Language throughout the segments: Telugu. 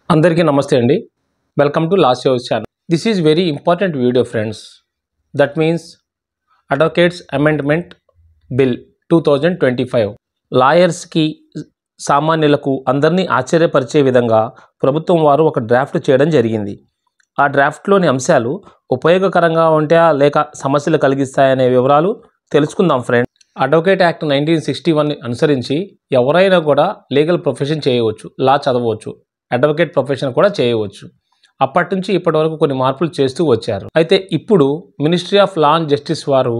అందరికీ నమస్తే అండి. Welcome to last news channel. This is very important video friends. That means advocates amendment bill 2025 లాయర్స్కి సామాన్యులకు అందరినీ ఆశ్చర్యపరిచే విధంగా ప్రభుత్వం వారు ఒక డ్రాఫ్ట్ చేయడం జరిగింది. ఆ డ్రాఫ్ట్లోని అంశాలు ఉపయోగకరంగా ఉంటాయా లేక సమస్యలు కలిగిస్తాయనే వివరాలు తెలుసుకుందాం ఫ్రెండ్స్. అడ్వకేట్ యాక్ట్ 1961 అనుసరించి ఎవరైనా కూడా లీగల్ ప్రొఫెషన్ చేయవచ్చు, లా చదవచ్చు, అడ్వకేట్ ప్రొఫెషన్ కూడా చేయవచ్చు. అప్పటి నుంచి ఇప్పటి వరకు కొన్ని మార్పులు చేస్తూ వచ్చారు. అయితే ఇప్పుడు ministry of law and justice వారు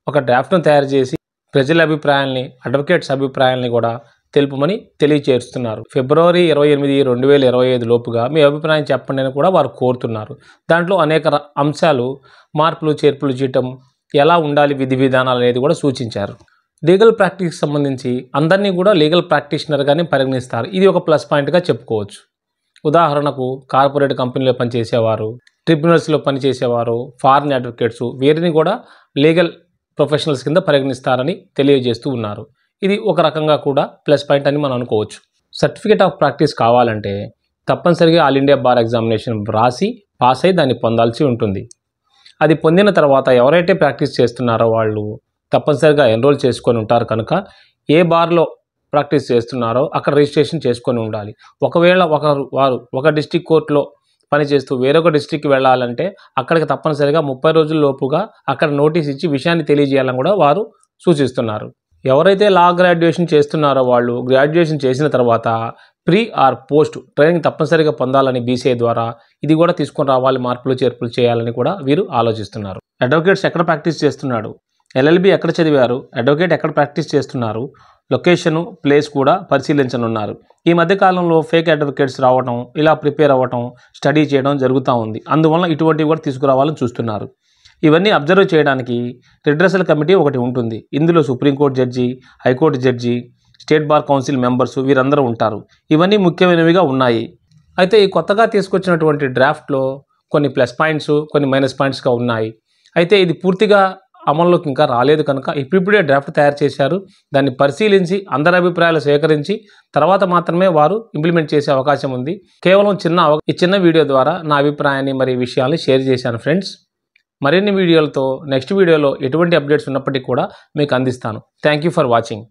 ఒక డ్రాఫ్ట్ను తయారు చేసి ప్రజల అభిప్రాయాల్ని, అడ్వకేట్స్ అభిప్రాయాల్ని కూడా తెలుపమని తెలియచేస్తున్నారు. ఫిబ్రవరి 28, 2025 లోపుగా మీ అభిప్రాయం చెప్పండి అని కూడా వారు కోరుతున్నారు. దాంట్లో అనేక అంశాలు మార్పులు చేర్పులు చేయటం, ఎలా ఉండాలి విధి విధానాలు అనేది కూడా సూచించారు. లీగల్ ప్రాక్టీస్కి సంబంధించి అందరినీ కూడా లీగల్ ప్రాక్టీషనర్గానే పరిగణిస్తారు. ఇది ఒక ప్లస్ పాయింట్గా చెప్పుకోవచ్చు. ఉదాహరణకు కార్పొరేట్ కంపెనీలో పనిచేసేవారు, ట్రిబ్యునల్స్లో పనిచేసేవారు, ఫారిన్ అడ్వకేట్స్ వీరిని కూడా లీగల్ ప్రొఫెషనల్స్ కింద పరిగణిస్తారని తెలియజేస్తూ ఉన్నారు. ఇది ఒక రకంగా కూడా ప్లస్ పాయింట్ అని మనం అనుకోవచ్చు. సర్టిఫికేట్ ఆఫ్ ప్రాక్టీస్ కావాలంటే తప్పనిసరిగా ఆల్ ఇండియా బార్ ఎగ్జామినేషన్ రాసి పాస్ అయి దాన్ని పొందాల్సి ఉంటుంది. అది పొందిన తర్వాత ఎవరైతే ప్రాక్టీస్ చేస్తున్నారో వాళ్ళు తప్పనిసరిగా ఎన్రోల్ చేసుకొని ఉంటారు కనుక ఏ బార్లో ప్రాక్టీస్ చేస్తున్నారో అక్కడ రిజిస్ట్రేషన్ చేసుకొని ఉండాలి. ఒకవేళ వారు ఒక డిస్ట్రిక్ట్ కోర్టులో పనిచేస్తూ వేరొక డిస్ట్రిక్ట్కి వెళ్ళాలంటే అక్కడికి తప్పనిసరిగా 30 రోజుల లోపుగా అక్కడ నోటీస్ ఇచ్చి విషయాన్ని తెలియజేయాలని కూడా వారు సూచిస్తున్నారు. ఎవరైతే లా గ్రాడ్యుయేషన్ చేస్తున్నారో వాళ్ళు గ్రాడ్యుయేషన్ చేసిన తర్వాత ప్రీ ఆర్ పోస్ట్ ట్రైనింగ్ తప్పనిసరిగా పొందాలని బీసీఐ ద్వారా ఇది కూడా తీసుకొని రావాలి, మార్పులు చేర్పులు చేయాలని కూడా వీరు ఆలోచిస్తున్నారు. అడ్వకేట్స్ ఎక్కడ ప్రాక్టీస్ చేస్తున్నాడు, ఎల్ఎల్బి ఎక్కడ చదివారు, అడ్వకేట్ ఎక్కడ ప్రాక్టీస్ చేస్తున్నారు, లొకేషను, ప్లేస్ కూడా పరిశీలించనున్నారు. ఈ మధ్యకాలంలో ఫేక్ అడ్వకేట్స్ రావడం, ఇలా ప్రిపేర్ అవ్వటం, స్టడీ చేయడం జరుగుతూ ఉంది. అందువల్ల ఇటువంటివి కూడా తీసుకురావాలని చూస్తున్నారు. ఇవన్నీ అబ్జర్వ్ చేయడానికి రిడ్రెసల్ కమిటీ ఒకటి ఉంటుంది. ఇందులో supreme court judge, high court judge, state bar council members వీరందరూ ఉంటారు. ఇవన్నీ ముఖ్యమైనవిగా ఉన్నాయి. అయితే ఈ కొత్తగా తీసుకొచ్చినటువంటి డ్రాఫ్ట్లో కొన్ని ప్లస్ పాయింట్స్, కొన్ని మైనస్ పాయింట్స్గా ఉన్నాయి. అయితే ఇది పూర్తిగా అమల్లోకి ఇంకా రాలేదు కనుక ఇప్పుడే డ్రాఫ్ట్ తయారు చేశారు. దాన్ని పరిశీలించి అందరి అభిప్రాయాలు సేకరించి తర్వాత మాత్రమే వారు ఇంప్లిమెంట్ చేసే అవకాశం ఉంది. కేవలం ఈ చిన్న వీడియో ద్వారా నా అభిప్రాయాన్ని మరి విషయాల్ని షేర్ చేశాను ఫ్రెండ్స్. మరిన్ని వీడియోలతో నెక్స్ట్ వీడియోలో ఎటువంటి అప్డేట్స్ ఉన్నప్పటికీ కూడా మీకు అందిస్తాను. Thank you for watching.